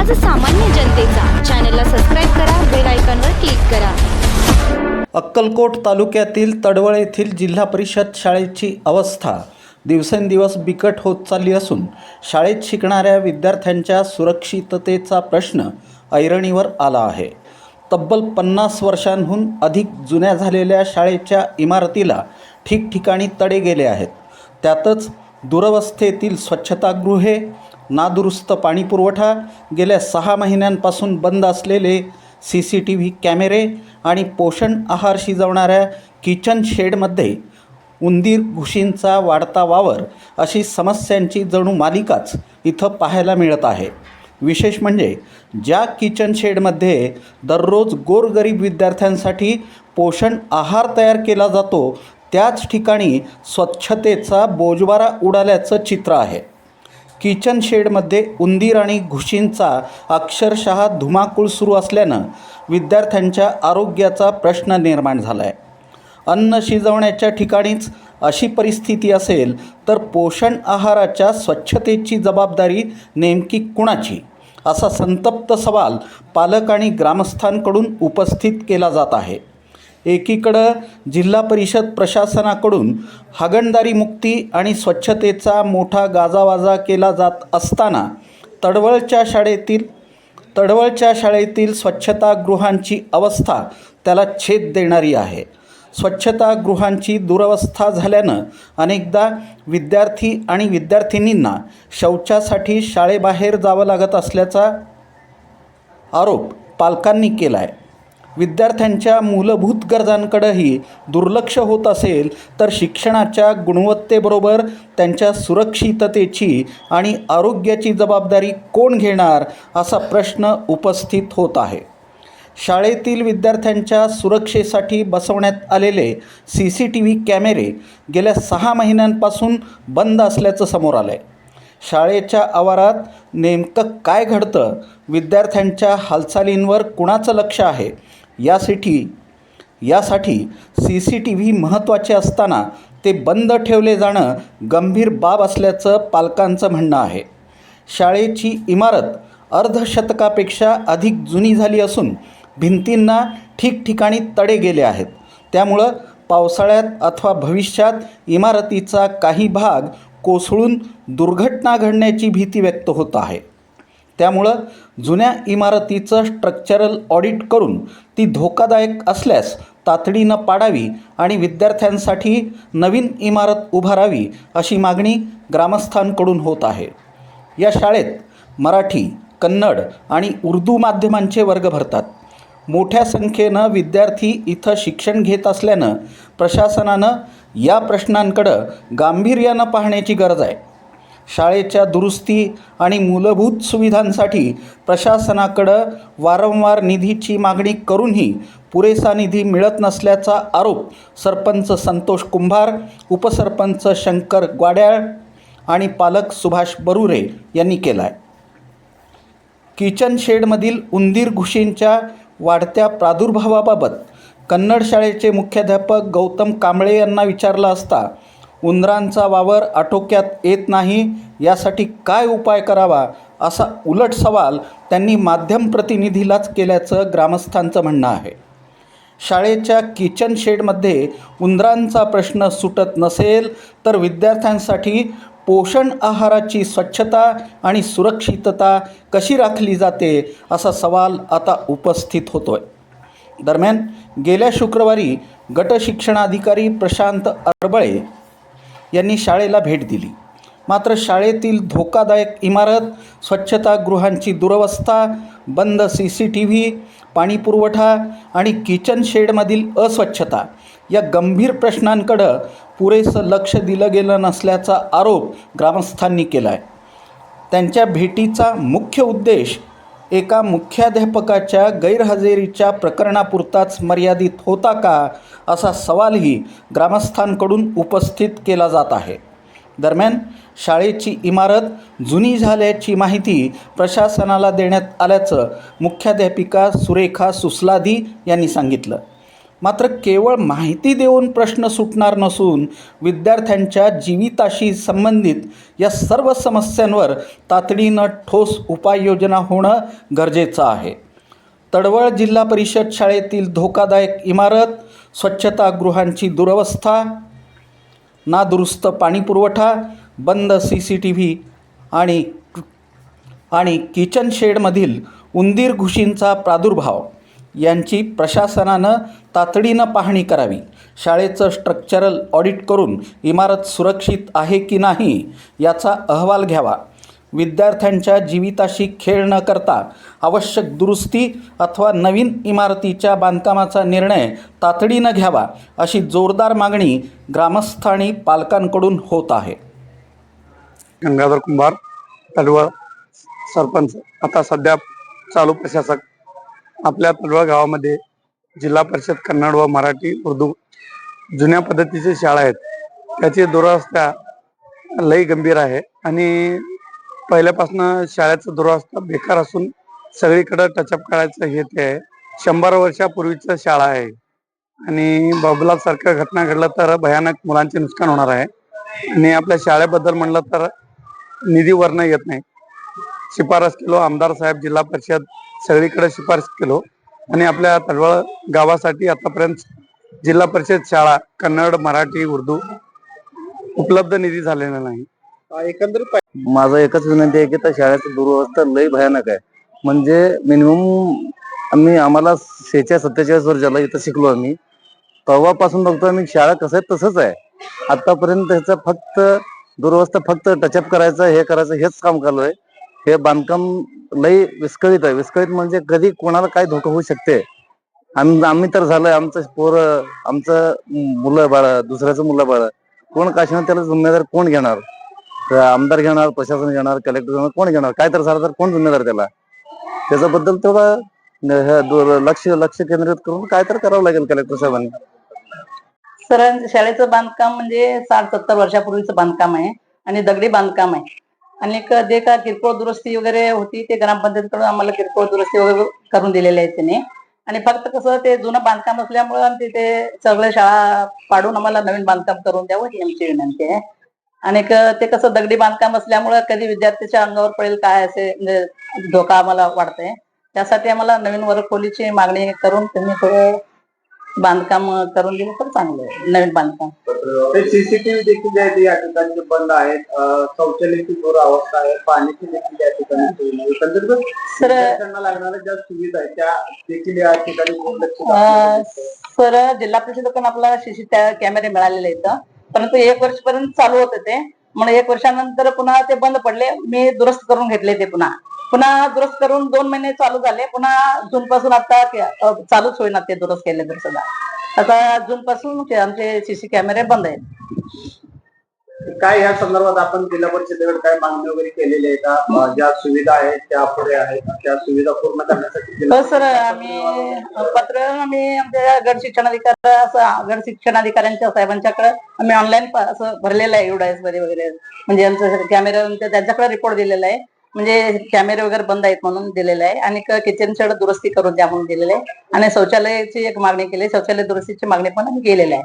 आवाज सामान्य जनतेचा. चॅनलला सबस्क्राईब करा, बेल आयकॉनवर क्लिक करा. अक्कलकोट तालुक्यातील तडवळ येथील जिल्हा परिषद शाळेची अवस्था दिवसेंदिवस बिकट होत चालली असून शाळेत शिकणाऱ्या विद्यार्थ्यांच्या सुरक्षिततेचा प्रश्न ऐरणीवर आला आहे. तब्बल 50 वर्षांहून अधिक जुन्या झालेल्या शाळेच्या इमारतीला ठिकठिकाणी तडे गेले आहेत. त्यातच दुरवस्थेतील स्वच्छतागृहे, नादुरुस्त पाणीपुरवठा, गेल्या 6 महिन्यांपासून बंद असलेले CCTV कॅमेरे आणि पोषण आहार शिजवणाऱ्या किचन शेडमध्ये उंदीर घुशींचा वाढता वावर अशी समस्यांची जणू मालिकाच इथं पाहायला मिळत आहे. विशेष म्हणजे ज्या किचन शेडमध्ये दररोज गोरगरीब विद्यार्थ्यांसाठी पोषण आहार तयार केला जातो त्याच ठिकाणी स्वच्छतेचा बोजवारा उडाल्याचं चित्र आहे. किचन शेडमध्ये उंदीर आणि घुशींचा अक्षरशः धुमाकूळ सुरू असल्यानं विद्यार्थ्यांच्या आरोग्याचा प्रश्न निर्माण झाला आहे. अन्न शिजवण्याच्या ठिकाणीच अशी परिस्थिती असेल तर पोषण आहाराच्या स्वच्छतेची जबाबदारी नेमकी कुणाची, असा संतप्त सवाल पालक आणि ग्रामस्थांकडून उपस्थित केला जात आहे. एकीकडं जिल्हा परिषद प्रशासनाकडून हागणदारी मुक्ती आणि स्वच्छतेचा मोठा गाजावाजा केला जात असताना तडवळच्या शाळेतील स्वच्छतागृहांची अवस्था त्याला छेद देणारी आहे. स्वच्छतागृहांची दुरवस्था झाल्यानं अनेकदा विद्यार्थी आणि विद्यार्थिनींना शौचासाठी शाळेबाहेर जावं लागत असल्याचा आरोप पालकांनी केला आहे. विद्यार्थ्यांच्या मूलभूत गरजांकडेही दुर्लक्ष होत असेल तर शिक्षणाच्या गुणवत्तेबरोबर त्यांच्या सुरक्षिततेची आणि आरोग्याची जबाबदारी कोण घेणार, असा प्रश्न उपस्थित होत आहे. शाळेतील विद्यार्थ्यांच्या सुरक्षेसाठी बसवण्यात आलेले CCTV कॅमेरे गेल्या 6 महिन्यांपासून बंद असल्याचं समोर आलं आहे. शाळेच्या आवारात नेमकं काय घडतं, विद्यार्थ्यांच्या हालचालींवर कुणाचं लक्ष आहे, यासाठी CCTV महत्त्वाचे असताना ते बंद ठेवले जाणं गंभीर बाब असल्याचं पालकांचं म्हणणं आहे. शाळेची इमारत अर्धशतकापेक्षा अधिक जुनी झाली असून भिंतींना ठिकठिकाणी तडे गेले आहेत. त्यामुळं पावसाळ्यात अथवा भविष्यात इमारतीचा काही भाग कोसळून दुर्घटना घडण्याची भीती व्यक्त होत आहे. त्यामुळं जुन्या इमारतीचं स्ट्रक्चरल ऑडिट करून ती धोकादायक असल्यास तातडीनं पाडावी आणि विद्यार्थ्यांसाठी नवीन इमारत उभारावी, अशी मागणी ग्रामस्थांकडून होत आहे. या शाळेत मराठी, कन्नड आणि उर्दू माध्यमांचे वर्ग भरतात. मोठ्या संख्येनं विद्यार्थी इथं शिक्षण घेत असल्यानं प्रशासनानं या प्रश्नांकडं गांभीर्यानं पाहण्याची गरज आहे. शाळेच्या दुरुस्ती आणि मूलभूत सुविधांसाठी प्रशासनाकडं वारंवार निधीची मागणी करूनही पुरेसा निधी मिळत नसल्याचा आरोप सरपंच संतोष कुंभार, उपसरपंच शंकर ग्वाड्याळ आणि पालक सुभाष बरुरे यांनी केला आहे. किचन शेडमधील उंदीर घुशींच्या वाढत्या प्रादुर्भावाबाबत कन्नड शाळेचे मुख्याध्यापक गौतम कांबळे यांना विचारलं असता उंदरांचा वावर आटोक्यात येत नाही, यासाठी काय उपाय करावा, असा उलट सवाल त्यांनी माध्यम प्रतिनिधीलाच केल्याचं ग्रामस्थांचं म्हणणं आहे. शाळेच्या किचन शेडमध्ये उंदरांचा प्रश्न सुटत नसेल तर विद्यार्थ्यांसाठी पोषण आहाराची स्वच्छता आणि सुरक्षितता कशी राखली जाते, असा सवाल आता उपस्थित होतोय. दरम्यान गेल्या शुक्रवारी गट शिक्षणाधिकारी प्रशांत अरबळे यांनी शाळेला भेट दिली. मात्र शाळेतील धोकादायक इमारत, स्वच्छतागृहांची दुरवस्था, बंद CCTV, पाणीपुरवठा आणि किचन शेडमधील अस्वच्छता या गंभीर प्रश्नांकडं पुरेसं लक्ष दिलं गेलं नसल्याचा आरोप ग्रामस्थांनी केला आहे. त्यांच्या भेटीचा मुख्य उद्देश एका मुख्याध्यापकाच्या गैरहजेरीच्या प्रकरणापुरताच मर्यादित होता का, असा सवालही ग्रामस्थांकडून उपस्थित केला जात आहे. दरम्यान शाळेची इमारत जुनी झाल्याची माहिती प्रशासनाला देण्यात आल्याचं मुख्याध्यापिका सुरेखा सुसलादी यांनी सांगितलं. मात्र केवळ माहिती देऊन प्रश्न सुटणार नसून विद्यार्थ्यांच्या जीविताशी संबंधित या सर्व समस्यांवर तातडीनं ठोस उपाययोजना होणं गरजेचं आहे. तडवळ जिल्हा परिषद शाळेतील धोकादायक इमारत, स्वच्छतागृहांची दुरवस्था, नादुरुस्त पाणीपुरवठा, बंद CCTV आणि किचन शेडमधील उंदीर घुशींचा प्रादुर्भाव यांची प्रशासनानं तातडीनं पाहणी करावी. शाळेचं स्ट्रक्चरल ऑडिट करून इमारत सुरक्षित आहे की नाही याचा अहवाल घ्यावा. विद्यार्थ्यांच्या जीविताशी खेळ न करता आवश्यक दुरुस्ती अथवा नवीन इमारतीच्या बांधकामाचा निर्णय तातडीनं घ्यावा, अशी जोरदार मागणी ग्रामस्थ आणि पालकांकडून होत आहे. गंगाधर कुंभार, तडवळ सरपंच. आता सध्या चालू प्रशासक आपल्या तडवळ गावामध्ये जिल्हा परिषद कन्नड व मराठी उर्दू जुन्या पद्धतीची शाळा आहेत. त्याची दुरवस्था लई गंभीर आहे आणि पहिल्यापासून शाळेचं दुरवस्था बेकार असून सगळीकडे टचअप करायचं हे ते आहे. 100 वर्षापूर्वीचं शाळा आहे आणि बाबुलासारखं घटना घडलं तर भयानक मुलांचे नुकसान होणार आहे. आणि आपल्या शाळेबद्दल म्हणलं तर निधी वरनं येत नाही. शिफारस केलो आमदार साहेब, जिल्हा परिषद सगळीकडे शिफारस केलो आणि आपल्या तडवळ गावासाठी आतापर्यंत जिल्हा परिषद शाळा कन्नड, मराठी, उर्दू उपलब्ध निधी झालेला नाही. एकंदरीत माझं एकच विनंती आहे की त्या शाळेची दुरवस्था लई भयानक आहे. म्हणजे मिनिमम आम्हाला 46-47 वर्ष झालं इथं शिकलो आम्ही. तेव्हापासून बघतो आम्ही शाळा कसं आहे तसंच आहे. आतापर्यंत ह्याचं फक्त दुरवस्था, फक्त टचअप करायचं, हे करायचं, हेच काम चालू आहे. हे बांधकाम लई विस्कळीत आहे. विस्कळीत म्हणजे कधी कोणाला काय धोका होऊ शकते. आम्ही तर झालंय, आमचं पोरं, आमचं मुलं बाळ, दुसऱ्याचं मुलं बाळ, कोण काशीनं त्याला जिम्मेदार कोण घेणार? आमदार घेणार, प्रशासन घेणार, कलेक्टर घेणार, कोण घेणार? काय तर झालं तर कोण जिम्मेदार त्याला? त्याच्याबद्दल थोडं लक्ष केंद्रित करून काय तर करावं लागेल कलेक्टर साहेबांनी. सर, शाळेचं बांधकाम म्हणजे 60-70 वर्षापूर्वीचं बांधकाम आहे आणि दगडी बांधकाम आहे. आणि जे का किरकोळ दुरुस्ती वगैरे होती ते ग्रामपंचायतीकडून आम्हाला किरकोळ दुरुस्ती वगैरे करून दिलेले आहे त्याने. आणि फक्त कसं ते जुनं बांधकाम असल्यामुळं तिथे सगळं शाळा पाडून आम्हाला नवीन बांधकाम करून द्यावं ही आमची विनंती आहे. आणि ते कसं दगडी बांधकाम असल्यामुळं कधी विद्यार्थ्याच्या अंगावर पडेल काय असे म्हणजे धोका आम्हाला वाटतंय. त्यासाठी आम्हाला नवीन वर्गखोलीची मागणी करून तुम्ही थोडं बांधकाम करून दिलं तर चांगलं आहे. नवीन बांधकाम. CCTV देखील आहे या ठिकाणी बंद आहेत. शौचालयाची दुरावस्था आहे, पाण्याची देखील या ठिकाणी सर लागणाऱ्या ज्या सुविधा आहेत त्या देखील या ठिकाणी सर, जिल्हा परिषदेकडून आपल्याला CCTV कॅमेरे मिळालेले आहेत, परंतु 1 वर्षपर्यंत चालू होते ते. म्हणून 1 वर्षानंतर पुन्हा ते बंद पडले. मी दुरुस्त करून घेतले ते पुन्हा दुरुस्त करून 2 महिने चालू झाले. पुन्हा जून पासून आता चालूच होईना ते दुरुस्त केले तर सुद्धा. आता जून पासून आमचे CC कॅमेरे बंद आहेत. काय या संदर्भात आपण जिल्हा परिषदेकडे काय मागणी वगैरे केलेली आहे का? ज्या सुविधा आहेत त्या पुढे आहेत, त्या सुविधा पूर्ण करण्यासाठी हो सर, आम्ही आमच्या गट शिक्षणाधिकाऱ्यांच्या साहेबांच्याकडे आम्ही ऑनलाईन असं भरलेलं आहे एवढा मध्ये वगैरे. म्हणजे आमचं कॅमेरा त्यांच्याकडे रिपोर्ट दिलेला आहे. म्हणजे कॅमेरे वगैरे बंद आहेत म्हणून दिलेलं आहे. आणि किचन शेड दुरुस्ती करून द्या म्हणून दिलेलं आहे. आणि शौचालयाची एक मागणी केली, शौचालय दुरुस्तीची मागणी पण आम्ही केलेली आहे.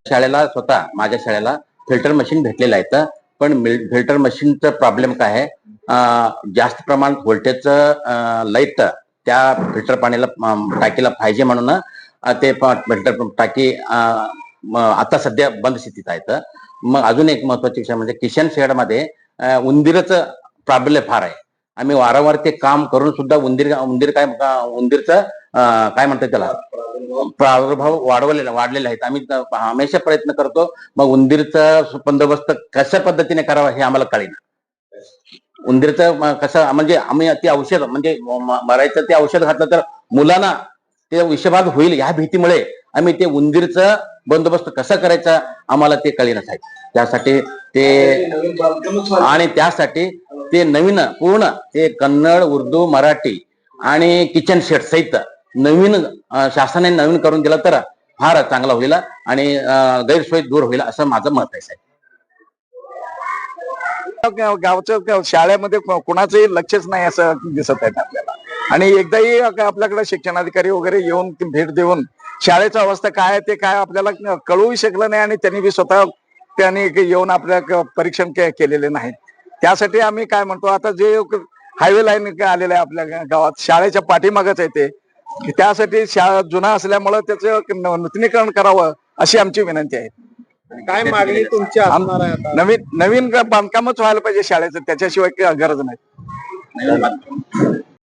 शाळेला स्वतः माझ्या शाळेला फिल्टर मशीन भेटलेलं आहे. पण फिल्टर मशीनचं प्रॉब्लेम काय आहे, जास्त प्रमाणात व्होल्टेजचं लाईट त्या फिल्टर पाण्याला टाकीला पाहिजे म्हणून ते फिल्टर टाकी आता सध्या बंद स्थितीत आहेत. मग अजून एक महत्वाची विषय म्हणजे किचन शेडमध्ये उंदीरचं प्रॉब्लेम फार आहे. आम्ही वारंवार ते काम करून सुद्धा उंदीरचं काय म्हणतात त्याला प्रादुर्भाव वाढलेले आहेत. आम्ही हमेशा प्रयत्न करतो, मग उंदीरचा बंदोबस्त कशा पद्धतीने करावा हे आम्हाला कळेना. उंदीरचं कसं म्हणजे आम्ही ते औषध म्हणजे मरायचं ते औषध घातलं तर मुलांना ते विषबाध होईल ह्या भीतीमुळे आम्ही ते उंदीरचं बंदोबस्त कसा करायचा आम्हाला ते कळेनाच आहे. त्यासाठी ते नवीन पूर्ण ते कन्नड, उर्दू, मराठी आणि किचन शेड सहित नवीन शासनाने नवीन करून दिला तर फार चांगला होईल आणि गैरसोय दूर होईल असं माझं मत आहे साहेब. गावचं शाळेमध्ये कुणाचंही लक्षच नाही असं दिसत आहे आपल्याला. आणि एकदाही आपल्याकडे शिक्षणाधिकारी वगैरे येऊन भेट देऊन शाळेची अवस्था काय आहे ते काय आपल्याला कळूही शकलं नाही आणि त्यांनी बी स्वतः त्यांनी येऊन आपल्या परीक्षण केलेले नाही. त्यासाठी आम्ही काय म्हणतो, आता जे हायवे लाईन आलेलं आहे आपल्या गावात शाळेच्या पाठीमागच आहे ते, त्यासाठी शाळा जुना असल्यामुळे त्याचं नूतनीकरण करावं अशी आमची विनंती आहे. काय मागणी तुमची असणार आहे आता? नवीन बांधकामच व्हायला पाहिजे शाळेचं, त्याच्याशिवाय गरज नाही.